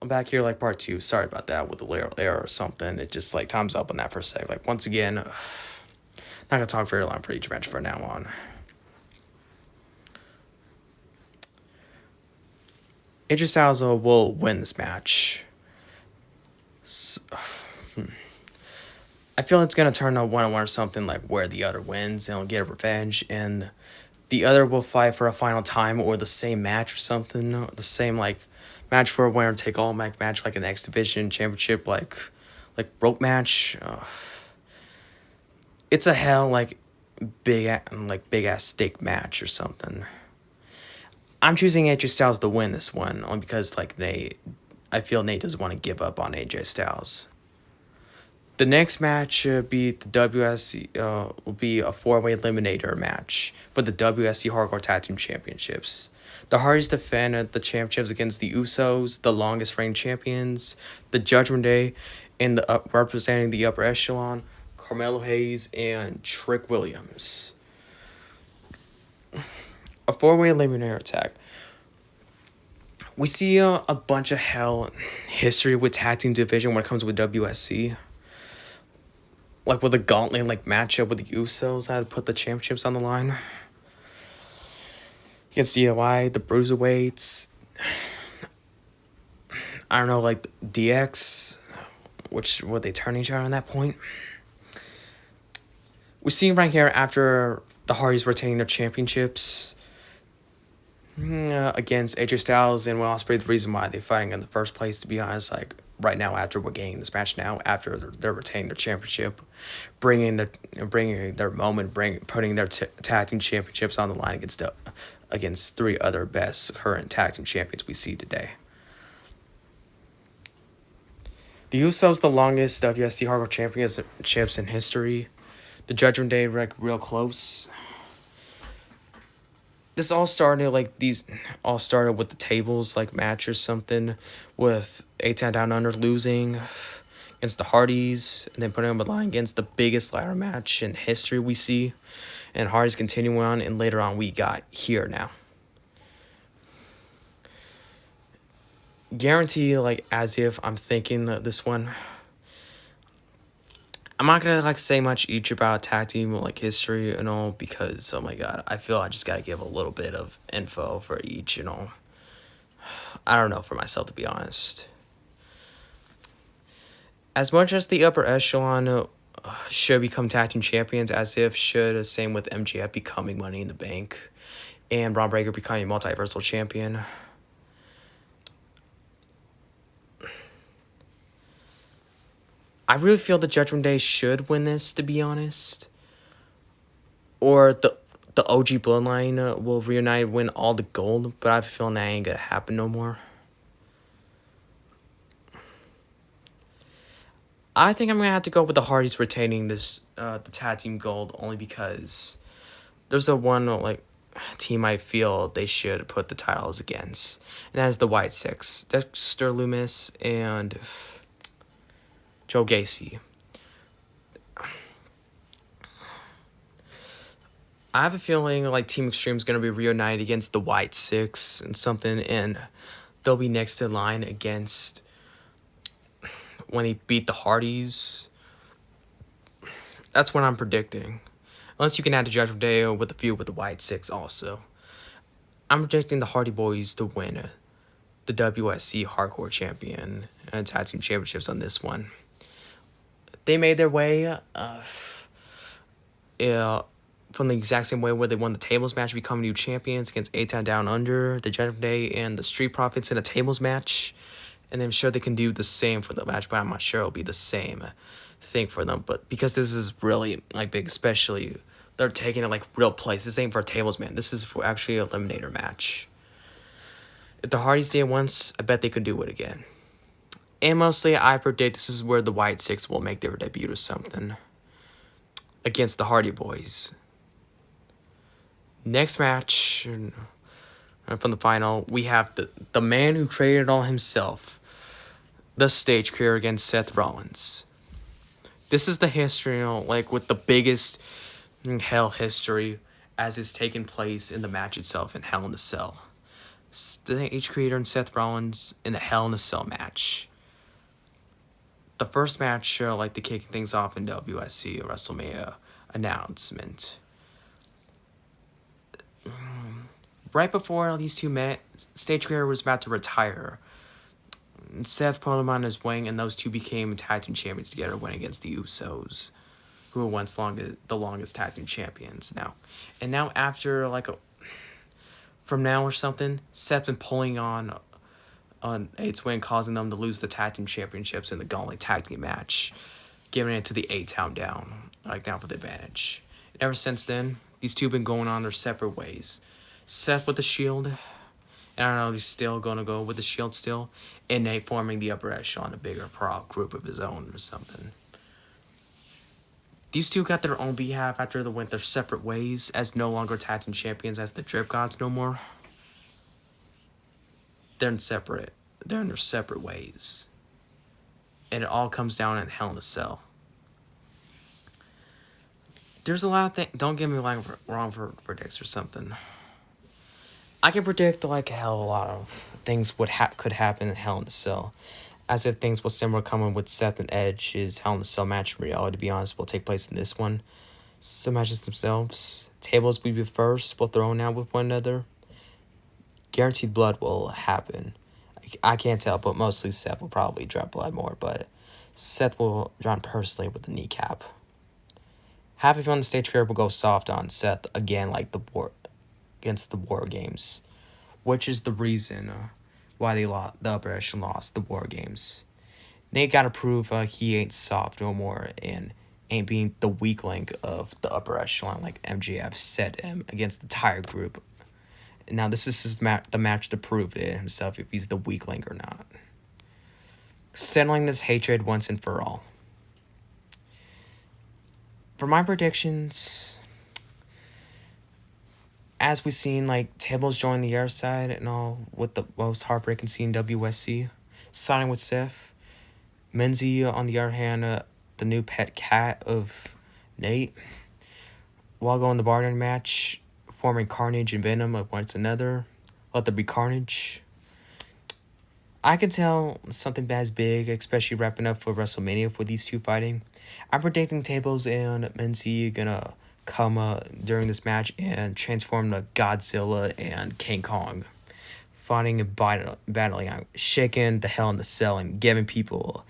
I'm back here like part two. Sorry about that with the error or something. It just like time's up on that for a sec. Like once again, not gonna talk very long for each match from now on. AJ Styles will win this match. I feel it's gonna turn a 1-1 or something, like where the other wins and will get a revenge, and the other will fight for a final time or the same match or something. The same like match for a winner take all match like an X Division championship like rope match. It's a hell like big ass stake match or something. I'm choosing AJ Styles to win this one only because like I feel Nate doesn't want to give up on AJ Styles. The next match will be a 4-way eliminator match for the WSC Hardcore Tag Team Championships. The Hardys defend the championships against the Usos, the longest reigning champions, the Judgment Day, and representing the upper echelon, Carmelo Hayes and Trick Williams. A 4-way eliminator attack. We see a bunch of hell history with tag team division when it comes with WSC. Like with the gauntlet matchup with the Usos, I had to put the championships on the line. Against DIY, the Bruiserweights. I don't know, like DX, which were they turn each other on that point. We see right here after the Hardys retaining their championships against AJ Styles and Will Ospreay. The reason why they're fighting in the first place, to be honest, like right now after we're getting this match now after they're retaining their championship, bringing their moment, putting their tag team championships on the line against three other best current tag team champions we see today. The Usos, the longest WSC Hardcore championships in history. The Judgment Day real close. This all started with the tables match or something, with A-Town Down Under losing against the Hardys and then putting them on the line against the biggest ladder match in history we see, and Hardys continuing on, and later on we got here now. Guarantee as if I'm thinking this one. I'm not gonna say much each about tag team history and all, because oh my god, I feel I just gotta give a little bit of info for each, I don't know for myself, to be honest. As much as the upper echelon should become tag team champions, as if should, same with MJF becoming Money in the Bank and Braun Breaker becoming multiversal champion. I really feel the Judgment Day should win this, to be honest. Or the OG Bloodline will reunite, win all the gold, but I have a feeling that ain't gonna happen no more. I think I'm gonna have to go with the Hardys retaining this the tag team gold, only because there's a one team I feel they should put the titles against, and that is the White Six, Dexter Lumis and Joe Gacy. I have a feeling Team Extreme is going to be reunited against the White Six and something, and they'll be next in line against when he beat the Hardys. That's what I'm predicting. Unless you can add the Judgment Day with a feud with the White Six also. I'm predicting the Hardy Boys to win the WSC Hardcore Champion and Tag Team Championships on this one. They made their way from the exact same way where they won the tables match, become new champions against A-Town Down Under, the Judgment Day, and the Street Profits in a tables match. And I'm sure they can do the same for the match, but I'm not sure it'll be the same thing for them. But because this is really big, especially they're taking it real place. This ain't for a tables match. This is for actually an eliminator match. If the Hardys did it once, I bet they could do it again. And mostly, I predict this is where the White Six will make their debut or something against the Hardy Boys. Next match, from the final, we have the man who created it all himself, the Stage Creator against Seth Rollins. This is the history, with the biggest Hell history, as is taking place in the match itself in Hell in a Cell. Stage Creator and Seth Rollins in a Hell in a Cell match. The first match, like to kick things off in WSC Wrestlemania announcement. Right before these two met, Stage Creator was about to retire. Seth put him on his wing, and those two became tag team champions together, winning against the Usos, who were once the longest tag team champions now. And now after from now or something, Seth's been pulling on Eight's win, causing them to lose the tag team championships in the Gauntlet tag team match, giving it to the A-Town Down, now for the advantage. And ever since then, these two have been going on their separate ways. Seth with the Shield, and I don't know, he's still going to go with the Shield still, and Nate forming the upper echelon, a bigger group of his own or something. These two got their own behalf after they went their separate ways as no longer tag team champions as the Drip Gods no more. They're in their separate ways. And it all comes down in Hell in a Cell. There's a lot of things. Don't get me wrong for predicts or something. I can predict a lot of things could happen in Hell in a Cell. As if things will similar coming with Seth and Edge's Hell in a Cell match in reality, to be honest, will take place in this one. Some matches themselves. Tables will be first, will throw out with one another. Guaranteed blood will happen. I can't tell, but mostly Seth will probably drop blood more, but Seth will draw personally with the kneecap. Half of you on the Stage Creator will go soft on Seth again, against the War Games, which is the reason why the upper echelon lost the War Games. Nate got to prove he ain't soft no more and ain't being the weak link of the upper echelon like MJF set him against the entire group. Now this is the match to prove it himself if he's the weak link or not. Settling this hatred once and for all. For my predictions, as we've seen, Tables join the air side and all with the most heartbreaking scene in WSC, signing with Seth. Menzie, on the other hand, the new pet cat of Nate. While going the bartender match, forming Carnage and Venom once another. Let there be Carnage. I can tell something bad's big, especially wrapping up for WrestleMania for these two fighting. I'm predicting Tables and Menzie gonna come during this match and transform to Godzilla and King Kong, fighting and battling out, shaking the Hell in the Cell and giving people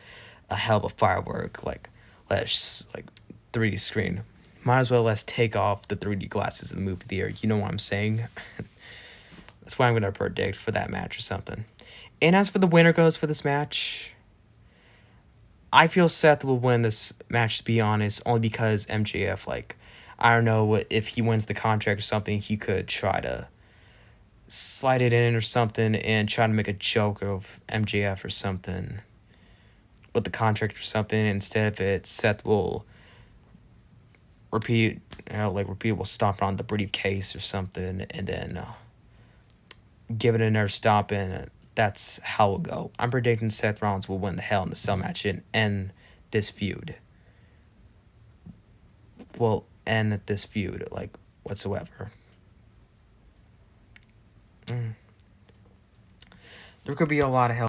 a hell of a firework, 3D screen. Might as well let's take off the 3D glasses in the movie theater. You know what I'm saying? That's what I'm gonna predict for that match or something. And as for the winner goes for this match, I feel Seth will win this match, to be honest, only because MJF, I don't know, if he wins the contract or something, he could try to slide it in or something and try to make a joke of MJF or something with the contract or something. Instead of it, Seth will will stomp on the briefcase or something and then give it another stomp, and that's how it'll go. I'm predicting Seth Rollins will win the Hell in the Cell match and end this feud. End this feud, whatsoever. There could be a lot of hell